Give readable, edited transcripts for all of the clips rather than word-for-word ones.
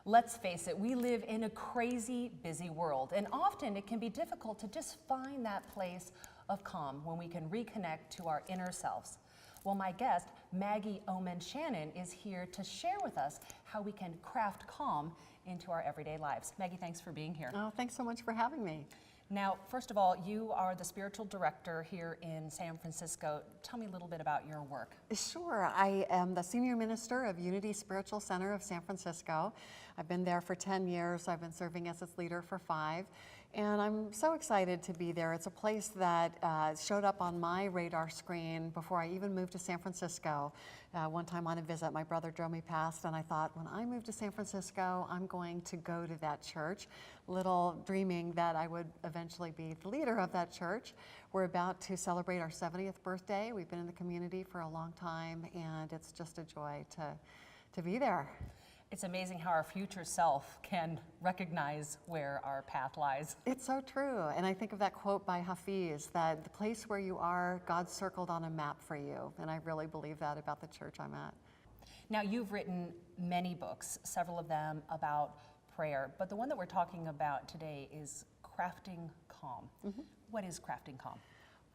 Let's face it, we live in a crazy, busy world, and often it can be difficult to just find that place of calm when we can reconnect to our inner selves. Well, my guest, Maggie Oman Shannon, is here to share with us how we can craft calm into our everyday lives. Maggie, thanks for being here. Oh, thanks so much for having me. Now, first of all, you are the spiritual director here in San Francisco. Tell me a little bit about your work. Sure. I am the senior minister of Unity Spiritual Center of San Francisco. I've been there for 10 years. I've been serving as its leader for 5. And I'm so excited to be there. It's a place that showed up on my radar screen before I even moved to San Francisco. One time on a visit, my brother drove me past, and I thought, when I move to San Francisco, I'm going to go to that church, little dreaming that I would eventually be the leader of that church. We're about to celebrate our 70th birthday. We've been in the community for a long time, and it's just a joy to be there. It's amazing how our future self can recognize where our path lies. It's so true. And I think of that quote by Hafiz, that the place where you are, God's circled on a map for you. And I really believe that about the church I'm at. Now, you've written many books, several of them about prayer, but the one that we're talking about today is Crafting Calm. Mm-hmm. What is Crafting Calm?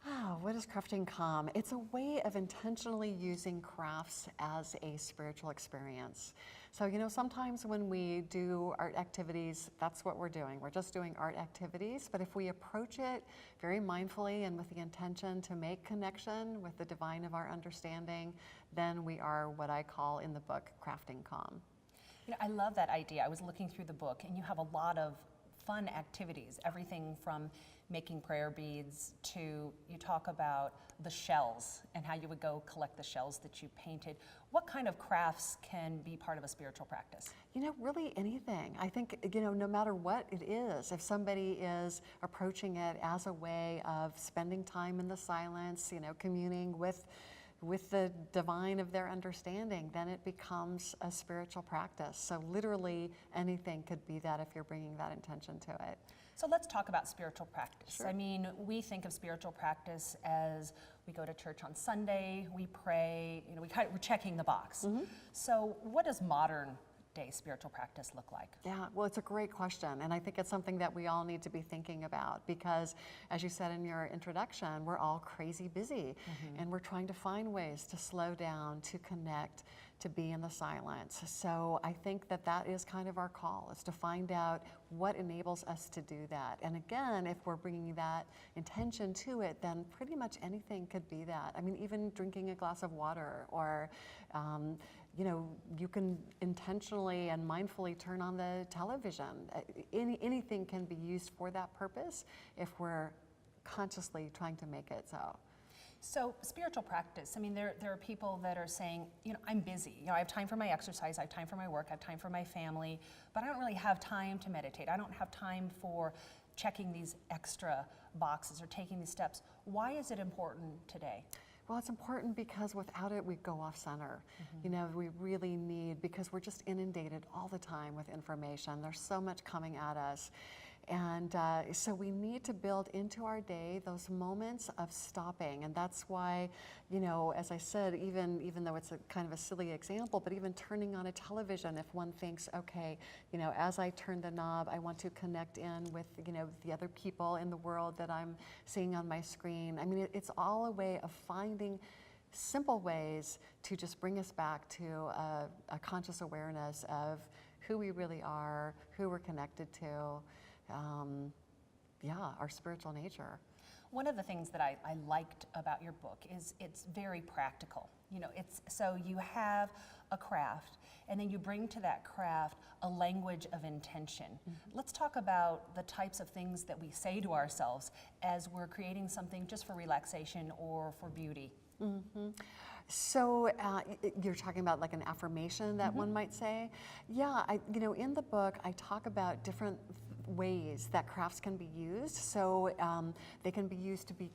Oh, what is crafting calm? It's a way of intentionally using crafts as a spiritual experience. So, sometimes when we do art activities, that's what we're doing. We're just doing art activities. But if we approach it very mindfully and with the intention to make connection with the divine of our understanding, then we are what I call in the book, crafting calm. I love that idea. I was looking through the book, and you have a lot of fun activities, everything from making prayer beads to, you talk about the shells and how you would go collect the shells that you painted. What kind of crafts can be part of a spiritual practice? Really anything. I think, no matter what it is, if somebody is approaching it as a way of spending time in the silence, communing with the divine of their understanding, then it becomes a spiritual practice. So literally anything could be that if you're bringing that intention to it. So let's talk about spiritual practice. Sure. I mean, we think of spiritual practice as we go to church on Sunday, we pray, we're checking the box. Mm-hmm. So what does modern day spiritual practice look like? Yeah, well, it's a great question, and I think it's something that we all need to be thinking about because, as you said in your introduction, we're all crazy busy, mm-hmm. and we're trying to find ways to slow down, to connect, to be in the silence. So I think that is kind of our call, is to find out what enables us to do that. And again, if we're bringing that intention to it, then pretty much anything could be that. I mean, even drinking a glass of water, or you can intentionally and mindfully turn on the television. Anything can be used for that purpose if we're consciously trying to make it so. So spiritual practice, I mean, there are people that are saying, I'm busy. I have time for my exercise, I have time for my work, I have time for my family, but I don't really have time to meditate. I don't have time for checking these extra boxes or taking these steps. Why is it important today? Well, it's important because without it, we go off center. Mm-hmm. We really need, because we're just inundated all the time with information. There's so much coming at us. And so we need to build into our day those moments of stopping. And that's why, as I said, even though it's a kind of a silly example, but even turning on a television, if one thinks, okay, as I turn the knob, I want to connect in with, the other people in the world that I'm seeing on my screen. I mean, it's all a way of finding simple ways to just bring us back to a conscious awareness of who we really are, who we're connected to. Our spiritual nature. One of the things that I liked about your book is it's very practical. So you have a craft, and then you bring to that craft a language of intention. Mm-hmm. Let's talk about the types of things that we say to ourselves as we're creating something just for relaxation or for beauty. Mm-hmm. So you're talking about like an affirmation that mm-hmm. one might say? Yeah, in the book I talk about different ways that crafts can be used. So they can be used to be,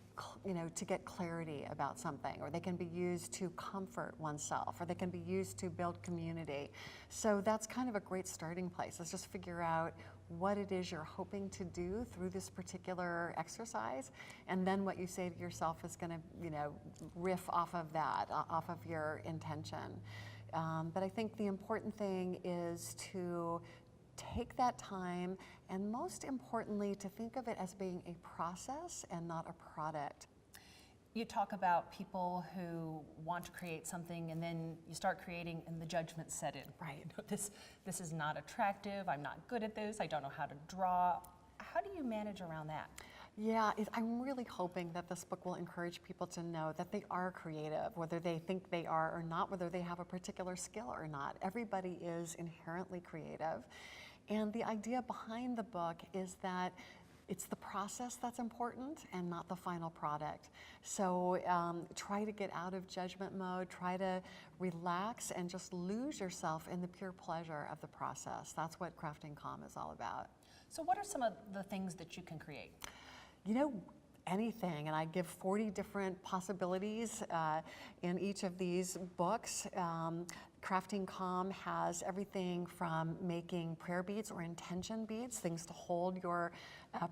to get clarity about something, or they can be used to comfort oneself, or they can be used to build community. So that's kind of a great starting place. Let's just figure out what it is you're hoping to do through this particular exercise, and then what you say to yourself is going to, riff off of that, off of your intention. But I think the important thing is to take that time, and most importantly, to think of it as being a process and not a product. You talk about people who want to create something and then you start creating and the judgment set in. Right. This is not attractive, I'm not good at this, I don't know how to draw. How do you manage around that? Yeah, I'm really hoping that this book will encourage people to know that they are creative, whether they think they are or not, whether they have a particular skill or not. Everybody is inherently creative. And the idea behind the book is that it's the process that's important and not the final product. So try to get out of judgment mode, try to relax and just lose yourself in the pure pleasure of the process. That's what Crafting Calm is all about. So what are some of the things that you can create? You know, anything, and I give 40 different possibilities in each of these books. Crafting Calm has everything from making prayer beads or intention beads, things to hold your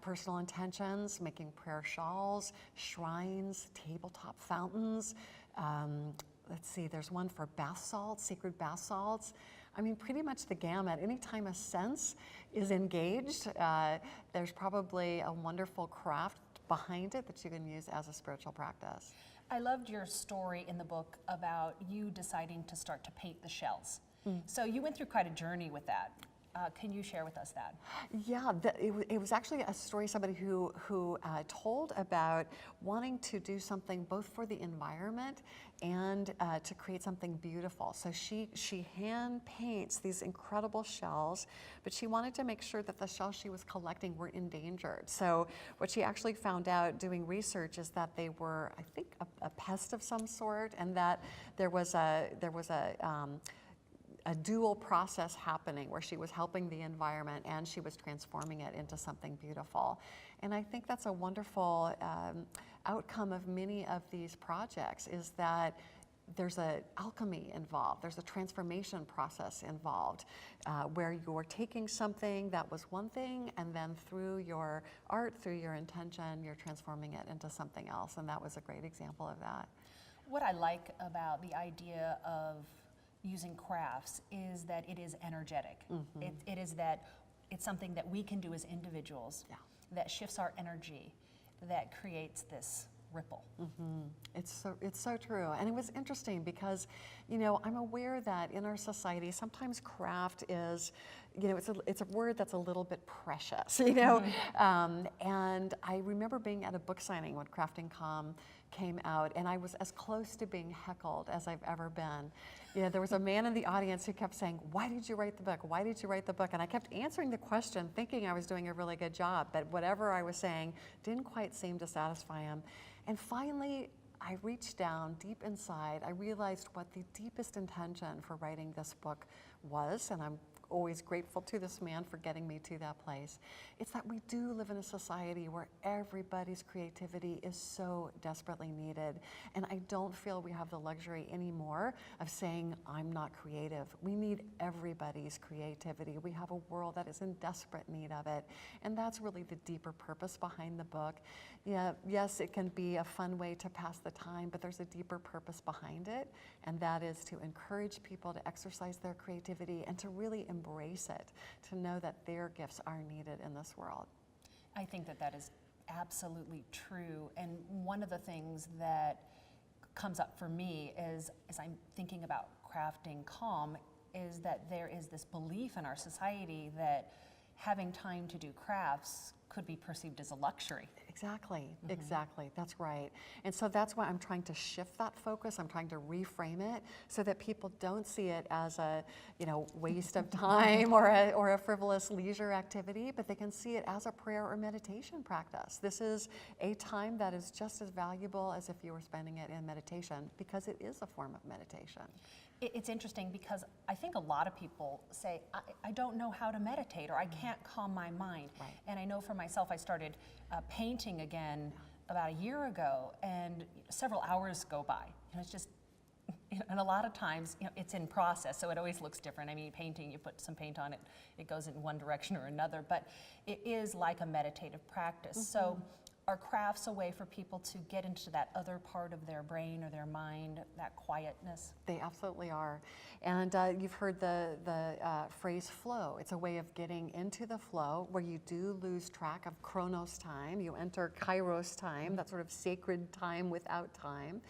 personal intentions, making prayer shawls, shrines, tabletop fountains. Let's see, there's one for bath salts, sacred bath salts. I mean, pretty much the gamut. Anytime a sense is engaged, there's probably a wonderful craft behind it that you can use as a spiritual practice. I loved your story in the book about you deciding to start to paint the shells. So you went through quite a journey with that. Can you share with us that? Yeah, it was actually a story somebody who told about wanting to do something both for the environment and to create something beautiful. So she hand paints these incredible shells, but she wanted to make sure that the shells she was collecting weren't endangered. So what she actually found out doing research is that they were, I think, a pest of some sort, and that there was a dual process happening where she was helping the environment and she was transforming it into something beautiful. And I think that's a wonderful outcome of many of these projects, is that there's an alchemy involved, there's a transformation process involved, where you're taking something that was one thing and then through your art, through your intention, you're transforming it into something else. And that was a great example of that. What I like about the idea of using crafts is that it is energetic. It is that it's something that we can do as individuals that shifts our energy, that creates this ripple. It's so true. And it was interesting because, you know, I'm aware that in our society, sometimes craft is, you know, it's a word that's a little bit precious, you know. And I remember being at a book signing when Crafting Calm came out, and I was as close to being heckled as I've ever been. You know, there was a man in the audience who kept saying, "Why did you write the book? Why did you write the book?" And I kept answering the question, thinking I was doing a really good job, but whatever I was saying didn't quite seem to satisfy him. And finally, I reached down deep inside. I realized what the deepest intention for writing this book was, and I'm always grateful to this man for getting me to that place. It's that we do live in a society where everybody's creativity is so desperately needed. And I don't feel we have the luxury anymore of saying, I'm not creative. We need everybody's creativity. We have a world that is in desperate need of it. And that's really the deeper purpose behind the book. Yeah, yes, it can be a fun way to pass the time, but there's a deeper purpose behind it. And that is to encourage people to exercise their creativity and to really embrace it, to know that their gifts are needed in this world. I think that is absolutely true. And one of the things that comes up for me is, as I'm thinking about Crafting Calm, is that there is this belief in our society that having time to do crafts could be perceived as a luxury. Exactly, exactly, that's right. And so that's why I'm trying to shift that focus. I'm trying to reframe it so that people don't see it as a, you know, waste of time or a frivolous leisure activity, but they can see it as a prayer or meditation practice. This is a time that is just as valuable as if you were spending it in meditation, because it is a form of meditation. It's interesting because I think a lot of people say, I don't know how to meditate, or I can't calm my mind. Right. And I know for myself, I started painting again about a year ago, and several hours go by. You know, it's just, and a lot of times, you know, it's in process, so it always looks different. I mean, painting, you put some paint on it, it goes in one direction or another, but it is like a meditative practice. So are crafts a way for people to get into that other part of their brain or their mind, that quietness? They absolutely are. And you've heard the phrase flow. It's a way of getting into the flow where you do lose track of chronos time. You enter kairos time, that sort of sacred time without time.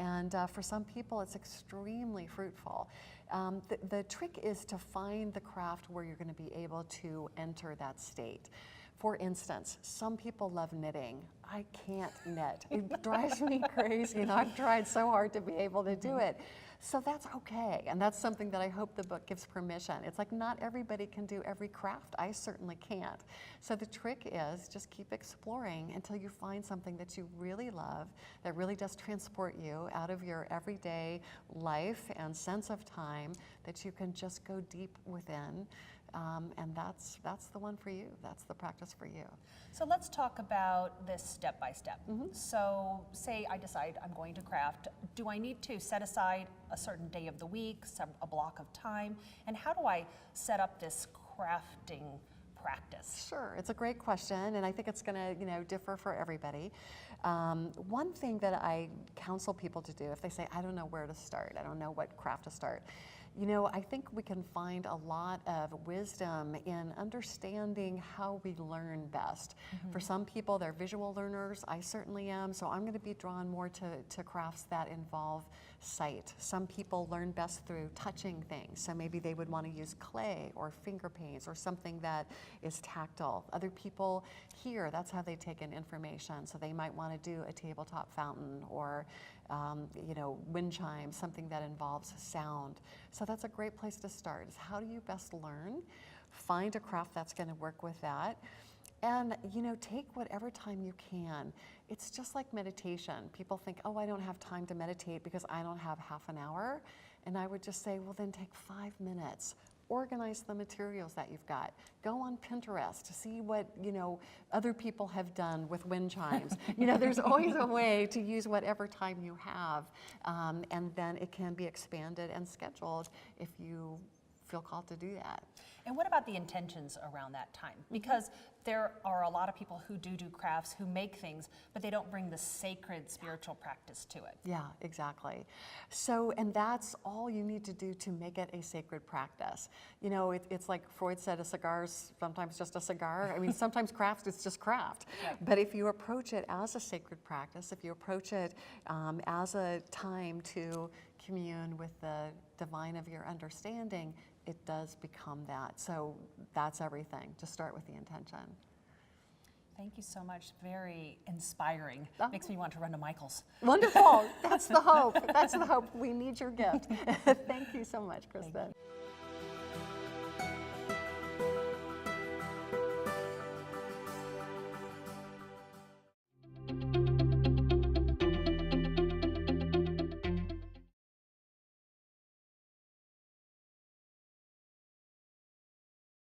And for some people, it's extremely fruitful. The trick is to find the craft where you're going to be able to enter that state. For instance, some people love knitting. I can't knit. It drives me crazy, and I've tried so hard to be able to do it. So that's okay, and that's something that I hope the book gives permission. It's like not everybody can do every craft. I certainly can't. So the trick is just keep exploring until you find something that you really love, that really does transport you out of your everyday life and sense of time, that you can just go deep within. And that's the one for you. That's the practice for you. So let's talk about this step by step. So say I decide I'm going to craft. Do I need to set aside a certain day of the week, a block of time? And how do I set up this crafting practice? Sure, it's a great question, and I think it's going to differ for everybody. One thing that I counsel people to do if they say, I don't know where to start, I don't know what craft to start, I think we can find a lot of wisdom in understanding how we learn best. For some people, they're visual learners. I certainly am, so I'm going to be drawn more to crafts that involve sight. Some people learn best through touching things, so maybe they would want to use clay or finger paints or something that is tactile. Other people hear, that's how they take in information, so they might want to do a tabletop fountain or wind chimes, something that involves sound. So that's a great place to start, is how do you best learn? Find a craft that's going to work with that. And, take whatever time you can. It's just like meditation. People think, oh, I don't have time to meditate because I don't have half an hour. And I would just say, well, then take 5 minutes. Organize the materials that you've got. Go on Pinterest to see what, other people have done with wind chimes. There's always a way to use whatever time you have. And then it can be expanded and scheduled if you feel called to do that. And what about the intentions around that time? Because there are a lot of people who do crafts, who make things, but they don't bring the sacred spiritual practice to it. Yeah, exactly. So, and that's all you need to do to make it a sacred practice. It's like Freud said, a cigar's sometimes just a cigar. I mean, sometimes craft is just craft. Right. But if you approach it as a sacred practice, if you approach it as a time to commune with the divine of your understanding, it does become that. So that's everything. Just start with the intention. Thank you so much. Very inspiring. Makes me want to run to Michael's. Wonderful. That's the hope. That's the hope. We need your gift. Thank you so much, Kristen.